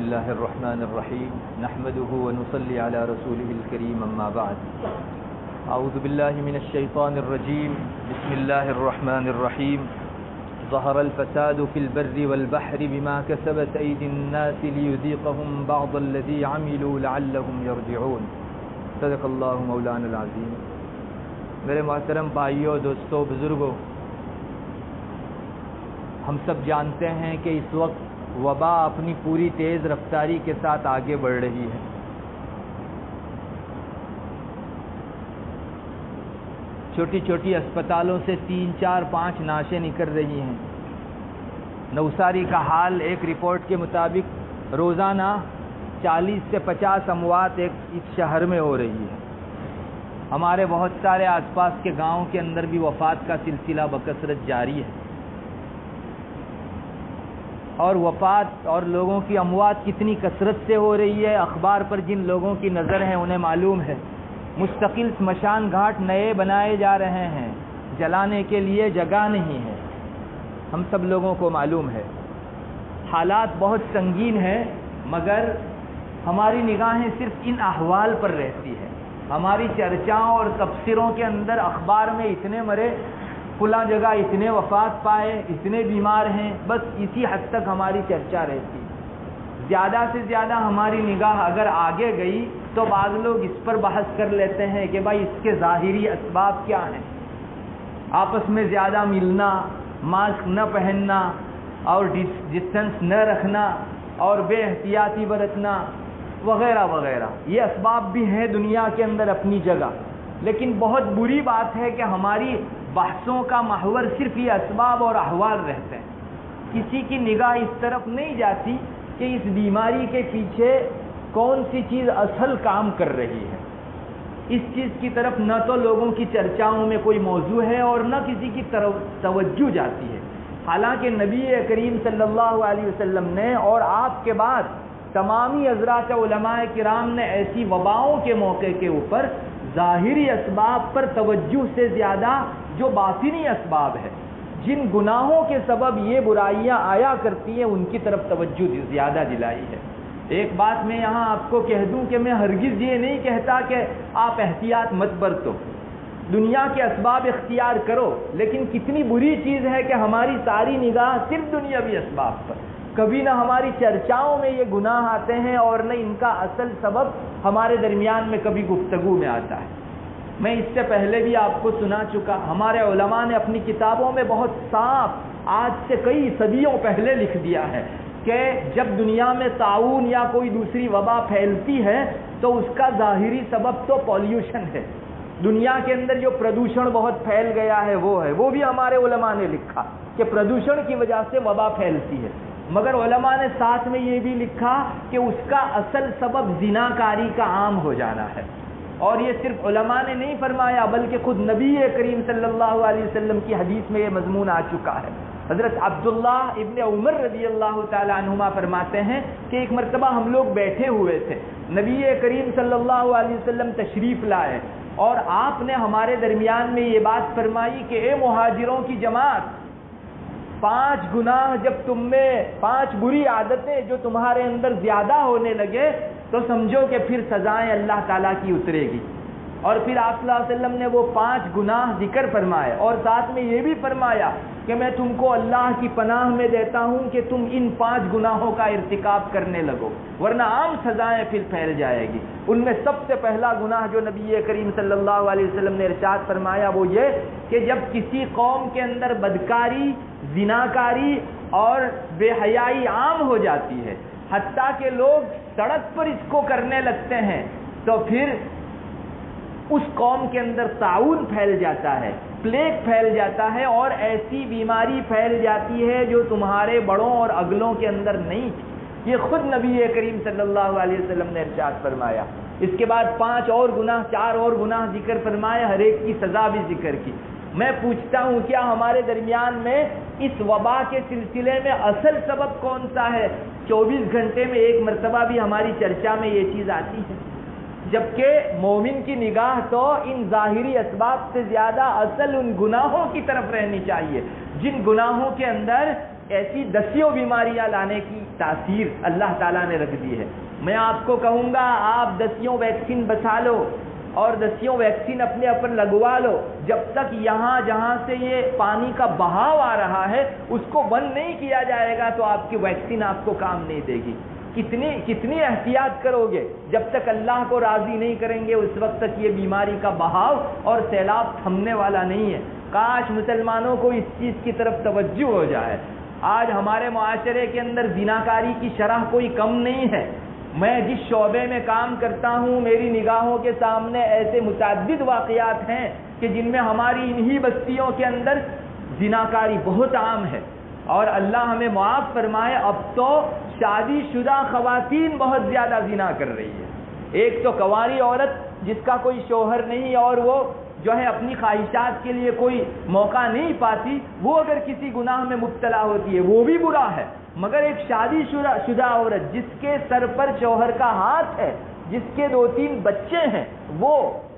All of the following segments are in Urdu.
الله الرحمن الرحيم نحمده ونصلي على رسوله الكريم أما بعد أعوذ بالله من الشيطان الرجيم بسم الله الرحمن الرحيم ظهر الفساد في البر والبحر بما كسبت أيدي الناس ليذيقهم بعض الذي عملوا لعلهم يرجعون صدق الله مولانا العظيم. میرے محترم بھائیوں، دوستوں، بزرگوں، ہم سب جانتے ہیں کہ اس وقت وبا اپنی پوری تیز رفتاری کے ساتھ آگے بڑھ رہی ہے. چھوٹی چھوٹی اسپتالوں سے 3، 4، 5 نعشیں نکل رہی ہیں. نوساری کا حال ایک رپورٹ کے مطابق روزانہ 40 سے 50 اموات اس شہر میں ہو رہی ہے. ہمارے بہت سارے آس پاس کے گاؤں کے اندر بھی وفات کا سلسلہ بکثرت جاری ہے. اور وفات اور لوگوں کی اموات کتنی کثرت سے ہو رہی ہے، اخبار پر جن لوگوں کی نظر ہے انہیں معلوم ہے. مستقل سمشان گھاٹ نئے بنائے جا رہے ہیں، جلانے کے لیے جگہ نہیں ہے، ہم سب لوگوں کو معلوم ہے. حالات بہت سنگین ہیں، مگر ہماری نگاہیں صرف ان احوال پر رہتی ہے. ہماری چرچاؤں اور تبصروں کے اندر اخبار میں اتنے مرے، فلاں جگہ اتنے وفات پائے، اتنے بیمار ہیں، بس اسی حد تک ہماری چرچا رہتی. زیادہ سے زیادہ ہماری نگاہ اگر آگے گئی تو بعض لوگ اس پر بحث کر لیتے ہیں کہ بھائی اس کے ظاہری اسباب کیا ہیں. آپس میں زیادہ ملنا، ماسک نہ پہننا اور ڈسٹنس نہ رکھنا اور بے احتیاطی برتنا وغیرہ وغیرہ، یہ اسباب بھی ہیں دنیا کے اندر اپنی جگہ. لیکن بہت بری بات ہے کہ ہماری بحثوں کا محور صرف یہ اسباب اور احوال رہتے ہیں. کسی کی نگاہ اس طرف نہیں جاتی کہ اس بیماری کے پیچھے کون سی چیز اصل کام کر رہی ہے. اس چیز کی طرف نہ تو لوگوں کی چرچاؤں میں کوئی موضوع ہے اور نہ کسی کی توجہ جاتی ہے. حالانکہ نبی کریم صلی اللہ علیہ وسلم نے اور آپ کے بعد تمامی حضرات علماء کرام نے ایسی وباؤں کے موقع کے اوپر ظاہری اسباب پر توجہ سے زیادہ جو باطنی اسباب ہے، جن گناہوں کے سبب یہ برائیاں آیا کرتی ہیں، ان کی طرف توجہ زیادہ دلائی ہے. ایک بات میں یہاں آپ کو کہہ دوں کہ میں ہرگز یہ نہیں کہتا کہ آپ احتیاط مت برتو، دنیا کے اسباب اختیار کرو، لیکن کتنی بری چیز ہے کہ ہماری ساری نگاہ صرف دنیاوی اسباب پر. کبھی نہ ہماری چرچاؤں میں یہ گناہ آتے ہیں اور نہ ان کا اصل سبب ہمارے درمیان میں کبھی گفتگو میں آتا ہے. میں اس سے پہلے بھی آپ کو سنا چکا، ہمارے علماء نے اپنی کتابوں میں بہت صاف آج سے کئی صدیوں پہلے لکھ دیا ہے کہ جب دنیا میں طاعون یا کوئی دوسری وبا پھیلتی ہے تو اس کا ظاہری سبب تو پالیوشن ہے. دنیا کے اندر جو پردوشن بہت پھیل گیا ہے وہ ہے، وہ بھی ہمارے علماء نے لکھا کہ پردوشن کی وجہ سے وبا پھیلتی ہے. مگر علماء نے ساتھ میں یہ بھی لکھا کہ اس کا اصل سبب زناکاری کا عام ہو جانا ہے. اور یہ صرف علماء نے نہیں فرمایا بلکہ خود نبی کریم صلی اللہ علیہ وسلم کی حدیث میں یہ مضمون آ چکا ہے. حضرت عبداللہ ابن عمر رضی اللہ تعالی عنہما فرماتے ہیں کہ ایک مرتبہ ہم لوگ بیٹھے ہوئے تھے، نبی کریم صلی اللہ علیہ وسلم تشریف لائے اور آپ نے ہمارے درمیان میں یہ بات فرمائی کہ اے مہاجروں کی جماعت، 5 گناہ جب تم میں 5 بری عادتیں جو تمہارے اندر زیادہ ہونے لگے تو سمجھو کہ پھر سزائیں اللہ تعالیٰ کی اترے گی. اور پھر آپ صلی اللہ علیہ وسلم نے وہ 5 گناہ ذکر فرمائے اور ساتھ میں یہ بھی فرمایا کہ میں تم کو اللہ کی پناہ میں دیتا ہوں کہ تم ان 5 گناہوں کا ارتکاب کرنے لگو ورنہ عام سزائیں پھر پھیل جائے گی. ان میں سب سے پہلا گناہ جو نبی کریم صلی اللہ علیہ وسلم نے ارشاد فرمایا وہ یہ کہ جب کسی قوم کے اندر بدکاری، زناکاری اور بے حیائی عام ہو جاتی ہے، حتیٰ کہ لوگ سڑک پر اس کو کرنے لگتے ہیں، تو پھر اس قوم کے اندر طاعون پھیل جاتا ہے، پلیگ پھیل جاتا ہے اور ایسی بیماری پھیل جاتی ہے جو تمہارے بڑوں اور اگلوں کے اندر نہیں تھی. یہ خود نبی کریم صلی اللہ علیہ وسلم نے ارشاد فرمایا. اس کے بعد 5 اور گناہ، 4 اور گناہ ذکر فرمائے، ہر ایک کی سزا بھی ذکر کی. میں پوچھتا ہوں کیا ہمارے درمیان میں اس وبا کے سلسلے میں اصل سبب کون سا ہے؟ 24 گھنٹے میں ایک مرتبہ بھی ہماری چرچا میں یہ چیز آتی ہے، جبکہ مومن کی نگاہ تو ان ظاہری اسباب سے زیادہ اصل ان گناہوں کی طرف رہنی چاہیے جن گناہوں کے اندر ایسی دسیوں بیماریاں لانے کی تاثیر اللہ تعالیٰ نے رکھ دی ہے۔ میں آپ کو کہوں گا آپ دسیوں ویکسین بچا لو اور دسیوں ویکسین اپنے اوپر لگوا لو، جب تک یہاں جہاں سے یہ پانی کا بہاؤ آ رہا ہے اس کو بند نہیں کیا جائے گا تو آپ کی ویکسین آپ کو کام نہیں دے گی۔ کتنی احتیاط کرو گے؟ جب تک اللہ کو راضی نہیں کریں گے اس وقت تک یہ بیماری کا بہاؤ اور سیلاب تھمنے والا نہیں ہے۔ کاش مسلمانوں کو اس چیز کی طرف توجہ ہو جائے۔ آج ہمارے معاشرے کے اندر زناکاری کی شرح کوئی کم نہیں ہے۔ میں جس شعبے میں کام کرتا ہوں میری نگاہوں کے سامنے ایسے متعدد واقعات ہیں کہ جن میں ہماری انہی بستیوں کے اندر زناکاری بہت عام ہے، اور اللہ ہمیں معاف فرمائے اب تو شادی شدہ خواتین بہت زیادہ زنا کر رہی ہے۔ ایک تو کنواری عورت جس کا کوئی شوہر نہیں اور وہ جو ہے اپنی خواہشات کے لیے کوئی موقع نہیں پاتی، وہ اگر کسی گناہ میں مبتلا ہوتی ہے وہ بھی برا ہے، مگر ایک شادی شدہ عورت جس کے سر پر شوہر کا ہاتھ ہے، جس کے 2-3 بچے ہیں، وہ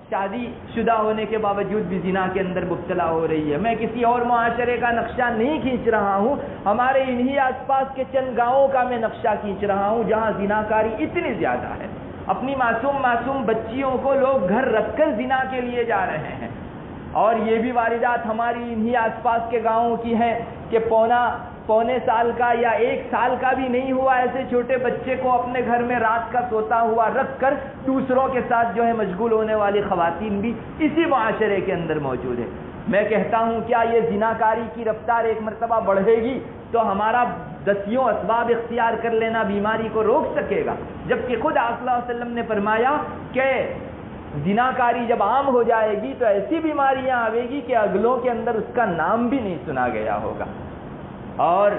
شادی شدہ ہونے کے باوجود بھی زنا کے اندر مبتلا ہو رہی ہے۔ میں کسی اور معاشرے کا نقشہ نہیں کھینچ رہا ہوں، ہمارے انہی آس پاس کے چند گاؤں کا میں نقشہ کھینچ رہا ہوں جہاں زناکاری اتنی زیادہ ہے۔ اپنی معصوم بچیوں کو لوگ گھر رکھ کر زنا کے لیے جا رہے ہیں، اور یہ بھی واردات ہماری انہی آس پاس کے گاؤں کی ہیں کہ پونے سال کا یا 1 سال کا بھی نہیں ہوا ایسے چھوٹے بچے کو اپنے گھر میں رات کا سوتا ہوا رکھ کر دوسروں کے ساتھ جو ہے مشغول ہونے والی خواتین بھی اسی معاشرے کے اندر موجود ہے۔ میں کہتا ہوں کیا یہ زناکاری کی رفتار ایک مرتبہ بڑھے گی تو ہمارا دسیوں اسباب اختیار کر لینا بیماری کو روک سکے گا، جبکہ خود آپ صلی اللہ علیہ وسلم نے فرمایا کہ زناکاری جب عام ہو جائے گی تو ایسی بیماریاں آئے گی کہ اگلوں کے اندر اس کا نام بھی نہیں سنا گیا ہوگا۔ اور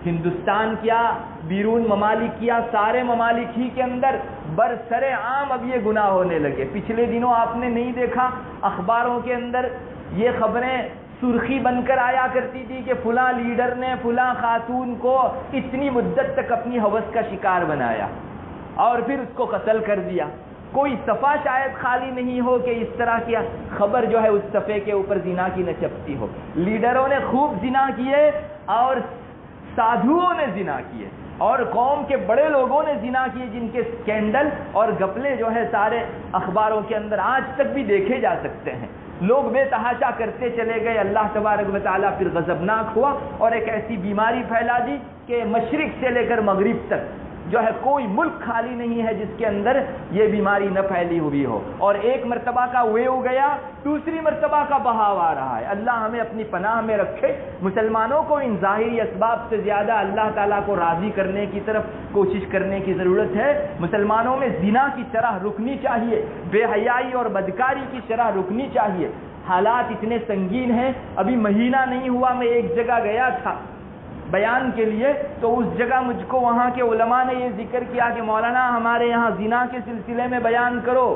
ہندوستان کیا بیرون ممالک کیا سارے ممالک ہی کے اندر برسر عام اب یہ گناہ ہونے لگے۔ پچھلے دنوں آپ نے نہیں دیکھا اخباروں کے اندر یہ خبریں سرخی بن کر آیا کرتی تھی کہ فلاں لیڈر نے فلاں خاتون کو اتنی مدت تک اپنی ہوس کا شکار بنایا اور پھر اس کو قتل کر دیا۔ کوئی صفحہ شاید خالی نہیں ہو کہ اس طرح کی خبر جو ہے اس صفحے کے اوپر زنا کی نہ چپتی ہو۔ لیڈروں نے خوب زنا کیے اور سادھوؤں نے زنا کیے اور قوم کے بڑے لوگوں نے زنا کیے، جن کے سکینڈل اور گپلے جو ہے سارے اخباروں کے اندر آج تک بھی دیکھے جا سکتے ہیں۔ لوگ بے تحاشا کرتے چلے گئے، اللہ تبارک و تعالیٰ پھر غضبناک ہوا اور ایک ایسی بیماری پھیلا دی کہ مشرق سے لے کر مغرب تک جو ہے کوئی ملک خالی نہیں ہے جس کے اندر یہ بیماری نہ پھیلی ہوئی ہو، اور ایک مرتبہ کا ویو گیا دوسری مرتبہ کا بہاؤ آ رہا ہے۔ اللہ ہمیں اپنی پناہ میں رکھے۔ مسلمانوں کو ان ظاہری اسباب سے زیادہ اللہ تعالیٰ کو راضی کرنے کی طرف کوشش کرنے کی ضرورت ہے۔ مسلمانوں میں زنا کی شرح رکنی چاہیے، بے حیائی اور بدکاری کی شرح رکنی چاہیے۔ حالات اتنے سنگین ہیں، ابھی مہینہ نہیں ہوا میں ایک جگہ گیا تھا بیان کے لیے، تو اس جگہ مجھ کو وہاں کے علماء نے یہ ذکر کیا کہ مولانا ہمارے یہاں زنا کے سلسلے میں بیان کرو۔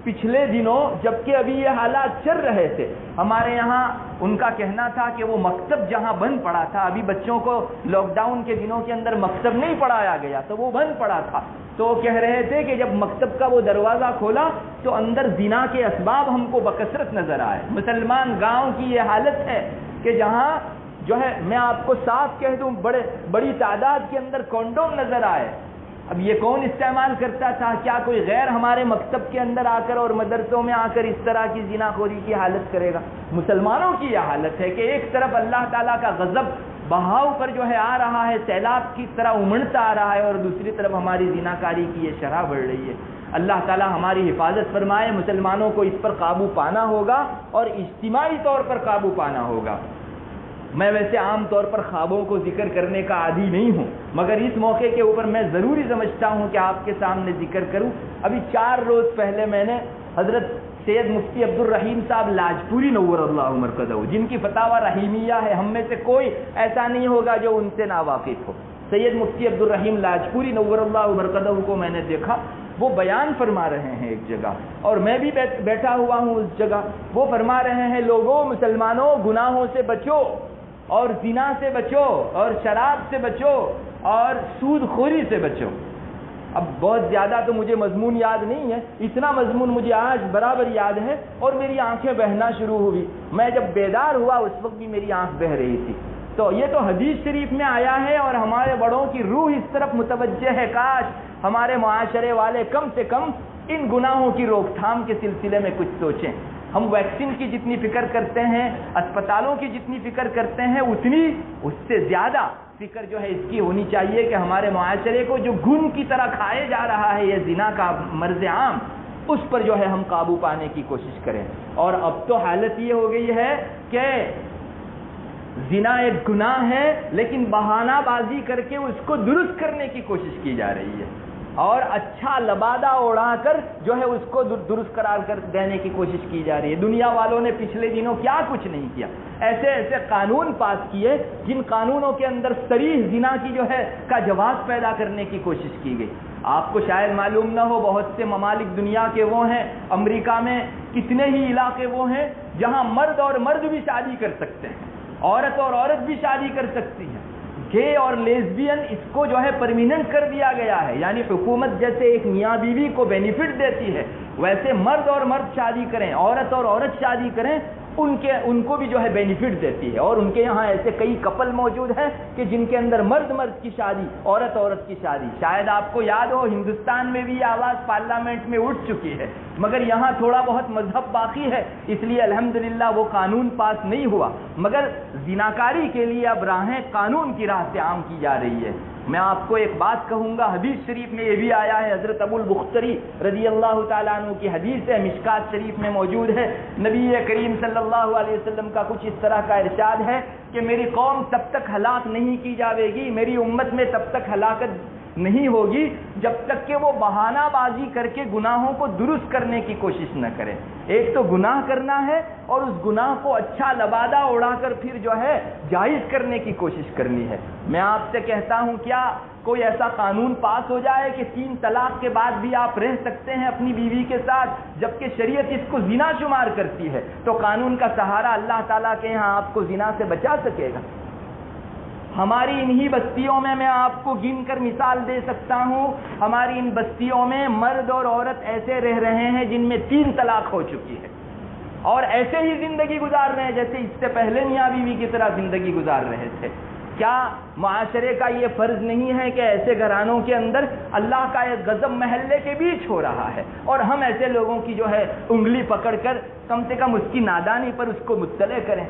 پچھلے دنوں جبکہ ابھی یہ حالات چل رہے تھے ہمارے یہاں، ان کا کہنا تھا کہ وہ مکتب جہاں بند پڑا تھا، ابھی بچوں کو لاک ڈاؤن کے دنوں کے اندر مکتب نہیں پڑھایا گیا تو وہ بند پڑا تھا، تو وہ کہہ رہے تھے کہ جب مکتب کا وہ دروازہ کھولا تو اندر زنا کے اسباب ہم کو بکثرت نظر آئے۔ مسلمان گاؤں کی یہ حالت ہے کہ جہاں جو ہے میں آپ کو صاف کہہ دوں بڑی تعداد کے اندر کونڈوم نظر آئے۔ اب یہ کون استعمال کرتا تھا؟ کیا کوئی غیر ہمارے مکتب کے اندر آ کر اور مدرسوں میں آ کر اس طرح کی زنا خوری کی حالت کرے گا؟ مسلمانوں کی یہ حالت ہے کہ ایک طرف اللہ تعالیٰ کا غضب بہاؤ پر جو ہے آ رہا ہے، سیلاب کی طرح امڑتا آ رہا ہے، اور دوسری طرف ہماری زنا کاری کی یہ شرح بڑھ رہی ہے۔ اللہ تعالیٰ ہماری حفاظت فرمائے۔ مسلمانوں کو اس پر قابو پانا ہوگا اور اجتماعی طور پر قابو پانا ہوگا۔ میں ویسے عام طور پر خوابوں کو ذکر کرنے کا عادی نہیں ہوں، مگر اس موقع کے اوپر میں ضروری سمجھتا ہوں کہ آپ کے سامنے ذکر کروں۔ ابھی 4 روز پہلے میں نے حضرت سید مفتی عبد الرحیم صاحب لاجپوری نور اللہ مرکزہ، جن کی فتاوی رحیمیہ ہے، ہم میں سے کوئی ایسا نہیں ہوگا جو ان سے ناواقف ہو۔ سید مفتی عبد الرحیم لاجپوری نور اللہ مرکزہ کو میں نے دیکھا، وہ بیان فرما رہے ہیں ایک جگہ، اور میں بھی بیٹھا ہوا ہوں اس جگہ۔ وہ فرما رہے ہیں لوگوں، مسلمانوں، گناہوں سے بچو اور زنا سے بچو اور شراب سے بچو اور سود خوری سے بچو۔ اب بہت زیادہ تو مجھے مضمون یاد نہیں ہے، اتنا مضمون مجھے آج برابر یاد ہے اور میری آنکھیں بہنا شروع ہوئی۔ میں جب بیدار ہوا اس وقت بھی میری آنکھ بہہ رہی تھی۔ تو یہ تو حدیث شریف میں آیا ہے اور ہمارے بڑوں کی روح اس طرف متوجہ ہے. کاش ہمارے معاشرے والے کم سے کم ان گناہوں کی روک تھام کے سلسلے میں کچھ سوچیں. ہم ویکسین کی جتنی فکر کرتے ہیں، اسپتالوں کی جتنی فکر کرتے ہیں، اتنی اس سے زیادہ فکر جو ہے اس کی ہونی چاہیے کہ ہمارے معاشرے کو جو گھن کی طرح کھائے جا رہا ہے یہ زنا کا مرض عام، اس پر جو ہے ہم قابو پانے کی کوشش کریں. اور اب تو حالت یہ ہو گئی ہے کہ زنا ایک گناہ ہے لیکن بہانہ بازی کر کے اس کو درست کرنے کی کوشش کی جا رہی ہے اور اچھا لبادہ اڑا کر جو ہے اس کو درست قرار کر دینے کی کوشش کی جا رہی ہے. دنیا والوں نے پچھلے دنوں کیا کچھ نہیں کیا، ایسے ایسے قانون پاس کیے جن قانونوں کے اندر صریح زنا کی جو ہے کا جواز پیدا کرنے کی کوشش کی گئی. آپ کو شاید معلوم نہ ہو، بہت سے ممالک دنیا کے وہ ہیں، امریکہ میں کتنے ہی علاقے وہ ہیں جہاں مرد اور مرد بھی شادی کر سکتے ہیں، عورت اور عورت بھی شادی کر سکتی ہیں. گے اور لیزبین اس کو جو ہے پرمیننٹ کر دیا گیا ہے، یعنی حکومت جیسے ایک میاں بیوی کو بینیفٹ دیتی ہے ویسے مرد اور مرد شادی کریں، عورت اور عورت شادی کریں، ان کو بھی جو ہے بینیفٹ دیتی ہے. اور ان کے یہاں ایسے کئی کپل موجود ہیں کہ جن کے اندر مرد مرد کی شادی، عورت عورت کی شادی. شاید آپ کو یاد ہو ہندوستان میں بھی یہ آواز پارلیمنٹ میں اٹھ چکی ہے، مگر یہاں تھوڑا بہت مذہب باقی ہے، اس لیے الحمدللہ وہ قانون پاس نہیں ہوا. مگر زناکاری کے لیے اب راہیں قانون کی راہ سے عام کی جا رہی ہے. میں آپ کو ایک بات کہوں گا، حدیث شریف میں یہ بھی آیا ہے، حضرت ابو البختری رضی اللہ تعالیٰ عنہ کی حدیث ہے، مشکات شریف میں موجود ہے. نبی کریم صلی اللہ علیہ وسلم کا کچھ اس طرح کا ارشاد ہے کہ میری قوم تب تک ہلاک نہیں کی جاوے گی، میری امت میں تب تک ہلاکت نہیں ہوگی جب تک کہ وہ بہانہ بازی کر کے گناہوں کو درست کرنے کی کوشش نہ کرے. ایک تو گناہ کرنا ہے اور اس گناہ کو اچھا لبادہ اڑا کر پھر جو ہے جائز کرنے کی کوشش کرنی ہے. میں آپ سے کہتا ہوں کیا کوئی ایسا قانون پاس ہو جائے کہ 3 طلاق کے بعد بھی آپ رہ سکتے ہیں اپنی بیوی کے ساتھ، جبکہ شریعت اس کو زنا شمار کرتی ہے؟ تو قانون کا سہارا اللہ تعالیٰ کے یہاں آپ کو زنا سے بچا سکے گا؟ ہماری انہی بستیوں میں میں آپ کو گن کر مثال دے سکتا ہوں، ہماری ان بستیوں میں مرد اور عورت ایسے رہ رہے ہیں جن میں 3 طلاق ہو چکی ہے اور ایسے ہی زندگی گزار رہے ہیں جیسے اس سے پہلے میاں بیوی کی طرح زندگی گزار رہے تھے. کیا معاشرے کا یہ فرض نہیں ہے کہ ایسے گھرانوں کے اندر اللہ کا ایک غضب محلے کے بیچ ہو رہا ہے اور ہم ایسے لوگوں کی جو ہے انگلی پکڑ کر کم سے کم اس کی نادانی پر اس کو مطلع کریں؟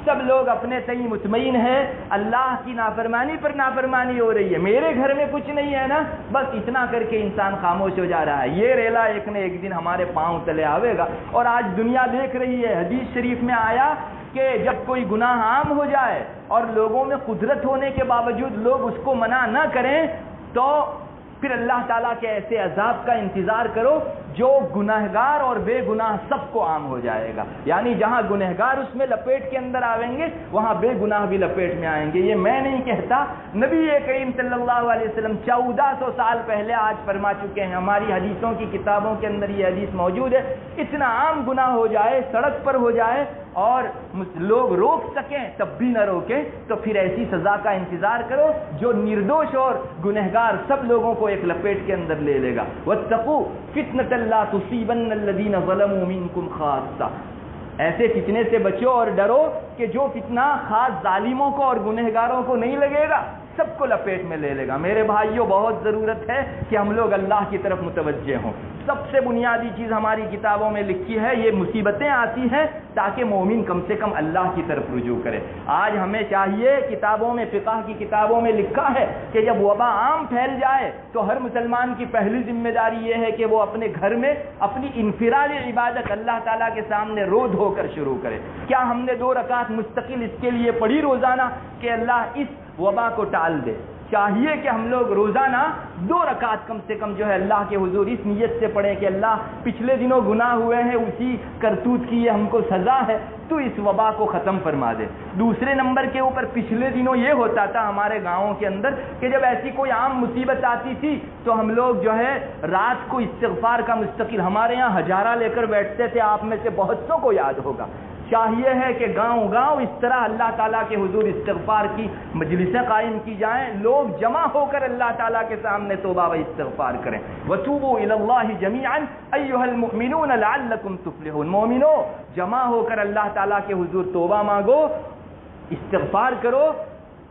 سب لوگ اپنے تئیں مطمئن ہیں، اللہ کی نافرمانی پر نافرمانی ہو رہی ہے، میرے گھر میں کچھ نہیں ہے نا، بس اتنا کر کے انسان خاموش ہو جا رہا ہے. یہ ریلا ایک نہ ایک دن ہمارے پاؤں تلے آوے گا. اور آج دنیا دیکھ رہی ہے، حدیث شریف میں آیا کہ جب کوئی گناہ عام ہو جائے اور لوگوں میں قدرت ہونے کے باوجود لوگ اس کو منع نہ کریں تو پھر اللہ تعالیٰ کے ایسے عذاب کا انتظار کرو جو گنہگار اور بے گناہ سب کو عام ہو جائے گا. یعنی جہاں گنہگار اس میں لپیٹ کے اندر آئیں گے وہاں بے گناہ بھی لپیٹ میں آئیں گے. یہ میں نہیں کہتا، نبی کریم صلی اللہ علیہ وسلم 1400 سال پہلے آج فرما چکے ہیں. ہماری حدیثوں کی کتابوں کے اندر یہ حدیث موجود ہے. اتنا عام گناہ ہو جائے، سڑک پر ہو جائے اور لوگ روک سکیں تب بھی نہ روکیں تو پھر ایسی سزا کا انتظار کرو جو نردوش اور گنہگار سب لوگوں کو ایک لپیٹ کے اندر لے لے گا. واتقوا فتنة لا تصيبن الذين ظلموا منكم خاصة. ایسے فتنے سے بچو اور ڈرو کہ جو فتنہ خاص ظالموں کو اور گنہگاروں کو نہیں لگے گا، سب کو لپیٹ میں لے لے گا. میرے بھائیوں، بہت ضرورت ہے کہ ہم لوگ اللہ کی طرف متوجہ ہوں. سب سے بنیادی چیز ہماری کتابوں میں لکھی ہے، یہ مصیبتیں آتی ہیں تاکہ مومن کم سے کم اللہ کی طرف رجوع کرے. آج ہمیں چاہیے، کتابوں میں، فقہ کی کتابوں میں لکھا ہے کہ جب وبا عام پھیل جائے تو ہر مسلمان کی پہلی ذمہ داری یہ ہے کہ وہ اپنے گھر میں اپنی انفرادی عبادت اللہ تعالیٰ کے سامنے رو دھو کر شروع کرے. کیا ہم نے 2 رکعت مستقل اس کے لیے پڑھی روزانہ کہ اللہ اس وبا کو ٹال دے؟ چاہیے کہ ہم لوگ روزانہ 2 رکعت کم سے کم جو ہے اللہ کے حضور اس نیت سے پڑھیں کہ اللہ پچھلے دنوں گناہ ہوئے ہیں، اسی کرتوت کی یہ ہم کو سزا ہے، تو اس وبا کو ختم فرما دے. دوسرے نمبر کے اوپر پچھلے دنوں یہ ہوتا تھا ہمارے گاؤں کے اندر کہ جب ایسی کوئی عام مصیبت آتی تھی تو ہم لوگ جو ہے رات کو استغفار کا مستقل، ہمارے یہاں ہجارہ لے کر بیٹھتے تھے، آپ میں سے بہت سو کو یاد ہوگا. چاہیے ہے کہ گاؤں گاؤں اس طرح اللہ تعالیٰ کے حضور استغفار کی مجلسیں قائم کی جائیں، لوگ جمع ہو کر اللہ تعالیٰ کے سامنے توبہ و استغفار کریں. وَتُوبُوا إِلَى اللَّهِ جَمِيعًا أَيُّهَا الْمُؤْمِنُونَ لَعَلَّكُمْ تُفْلِحُونَ. مومنو جمع ہو کر اللہ تعالیٰ کے حضور توبہ مانگو استغفار کرو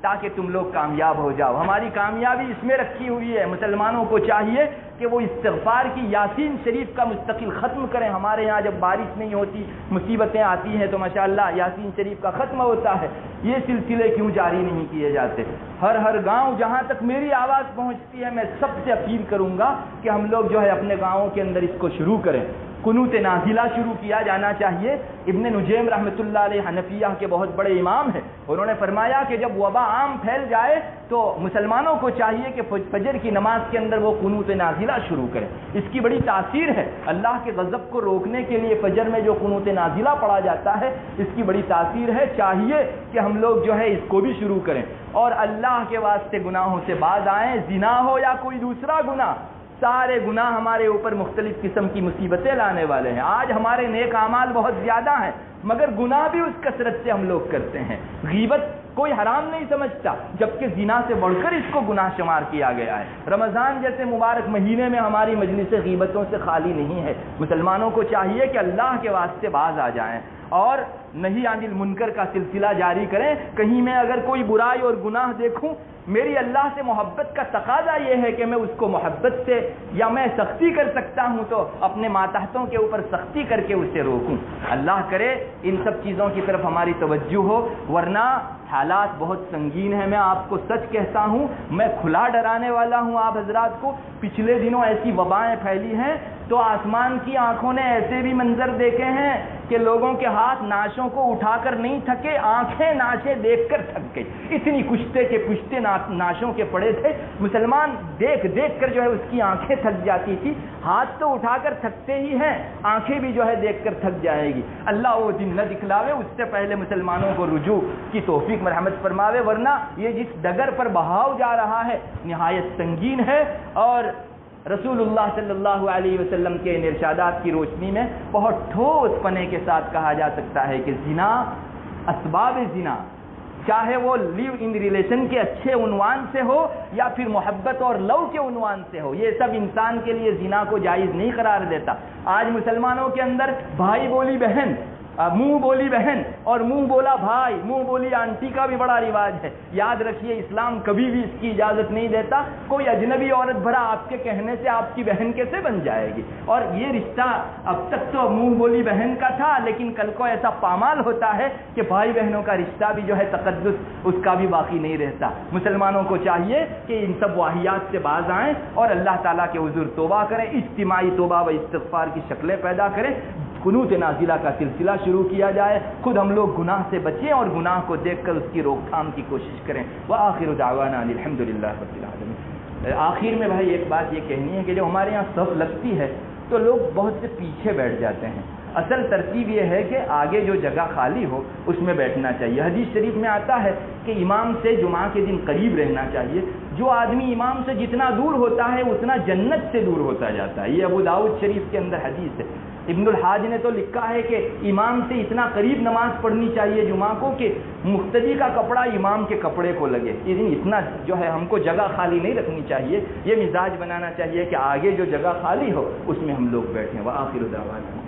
تاکہ تم لوگ کامیاب ہو جاؤ. ہماری کامیابی اس میں رکھی ہوئی ہے. مسلمانوں کو چاہیے کہ وہ استغفار کی یاسین شریف کا مستقل ختم کریں. ہمارے یہاں جب بارش نہیں ہوتی، مصیبتیں آتی ہیں تو ماشاءاللہ یاسین شریف کا ختم ہوتا ہے. یہ سلسلے کیوں جاری نہیں کیے جاتے؟ ہر گاؤں جہاں تک میری آواز پہنچتی ہے میں سب سے اپیل کروں گا کہ ہم لوگ جو ہے اپنے گاؤں کے اندر اس کو شروع کریں. قنوت نازلہ شروع کیا جانا چاہیے. ابن نجیم رحمۃ اللہ علیہ حنفیہ کے بہت بڑے امام ہیں. انہوں نے فرمایا کہ جب وبا عام پھیل جائے تو مسلمانوں کو چاہیے کہ فجر کی نماز کے اندر وہ قنوت نازلہ شروع کریں. اس کی بڑی تاثیر ہے. اللہ کے غضب کو روکنے کے لیے فجر میں جو قنوت نازلہ پڑھا جاتا ہے اس کی بڑی تاثیر ہے. چاہیے کہ ہم لوگ جو ہے اس کو بھی شروع کریں اور اللہ کے واسطے گناہوں سے باز آئیں. زنا ہو یا کوئی دوسرا گناہ، سارے گناہ ہمارے اوپر مختلف قسم کی مصیبتیں لانے والے ہیں. آج ہمارے نیک اعمال بہت زیادہ ہیں مگر گناہ بھی اس کثرت سے ہم لوگ کرتے ہیں. غیبت کوئی حرام نہیں سمجھتا جبکہ زنا سے بڑھ کر اس کو گناہ شمار کیا گیا ہے. رمضان جیسے مبارک مہینے میں ہماری مجلس غیبتوں سے خالی نہیں ہے. مسلمانوں کو چاہیے کہ اللہ کے واسطے باز آ جائیں اور نہی عن المنکر کا سلسلہ جاری کریں. کہیں میں اگر کوئی برائی اور گناہ دیکھوں، میری اللہ سے محبت کا تقاضا یہ ہے کہ میں اس کو محبت سے، یا میں سختی کر سکتا ہوں تو اپنے ماتحتوں کے اوپر سختی کر کے اسے روکوں. اللہ کرے ان سب چیزوں کی طرف ہماری توجہ ہو، ورنہ حالات بہت سنگین ہیں. میں آپ کو سچ کہتا ہوں، میں کھلا ڈرانے والا ہوں آپ حضرات کو. پچھلے دنوں ایسی وبائیں پھیلی ہیں تو آسمان کی آنکھوں نے ایسے بھی منظر دیکھے ہیں کہ لوگوں کے ہاتھ ناشوں کو اٹھا کر نہیں تھکے، آنکھیں ناشیں دیکھ کر تھک گئی. اتنی کشتے کے پشتے ناشوں کے پڑے تھے. مسلمان دیکھ دیکھ کر جو ہے اس کی آنکھیں تھک جاتی تھی. ہاتھ تو اٹھا کر تھکتے ہی ہیں، آنکھیں بھی جو ہے دیکھ کر تھک جائے گی. اللہ وہ دن نہ دکھلاوے، اس سے پہلے مسلمانوں کو رجوع کی توفیق مرحمت فرماوے. ورنہ یہ جس ڈگر پر بہاؤ جا رہا ہے نہایت سنگین ہے. اور رسول اللہ صلی اللہ علیہ وسلم کے ان ارشادات کی روشنی میں بہت ٹھوس پنے کے ساتھ کہا جا سکتا ہے کہ زنا، اسباب زنا، چاہے وہ لیو ان ریلیشن کے اچھے عنوان سے ہو یا پھر محبت اور لو کے عنوان سے ہو، یہ سب انسان کے لیے زنا کو جائز نہیں قرار دیتا. آج مسلمانوں کے اندر بھائی بولی بہن، منہ بولی بہن اور منہ بولا بھائی، منہ بولی آنٹی کا بھی بڑا رواج ہے. یاد رکھیے اسلام کبھی بھی اس کی اجازت نہیں دیتا. کوئی اجنبی عورت بھرا آپ کے کہنے سے آپ کی بہن کیسے بن جائے گی؟ اور یہ رشتہ اب تک تو منہ بولی بہن کا تھا، لیکن کل کو ایسا پامال ہوتا ہے کہ بھائی بہنوں کا رشتہ بھی جو ہے تقدس اس کا بھی باقی نہیں رہتا. مسلمانوں کو چاہیے کہ ان سب واہیات سے باز آئیں اور اللہ تعالیٰ کے حضور توبہ کریں، اجتماعی توبہ و استغفار کی شکلیں پیدا کریں. قنوت نازلہ کا سلسلہ شروع کیا جائے. خود ہم لوگ گناہ سے بچیں اور گناہ کو دیکھ کر اس کی روک تھام کی کوشش کریں. وآخر دعوانا الحمدللہ رب العالمین. آخر میں بھائی ایک بات یہ کہنی ہے کہ جب ہمارے یہاں صف لگتی ہے تو لوگ بہت سے پیچھے بیٹھ جاتے ہیں. اصل ترتیب یہ ہے کہ آگے جو جگہ خالی ہو اس میں بیٹھنا چاہیے. حدیث شریف میں آتا ہے کہ امام سے جمعہ کے دن قریب رہنا چاہیے. جو آدمی امام سے جتنا دور ہوتا ہے اتنا جنت سے دور ہوتا جاتا ہے. یہ ابو داؤد شریف کے اندر حدیث ہے. ابن الحاج نے تو لکھا ہے کہ امام سے اتنا قریب نماز پڑھنی چاہیے جمعہ کو کہ مقتدی کا کپڑا امام کے کپڑے کو لگے. اتنا جو ہے ہم کو جگہ خالی نہیں رکھنی چاہیے. یہ مزاج بنانا چاہیے کہ آگے جو جگہ خالی ہو اس میں ہم لوگ بیٹھیں. وآخر دعوانا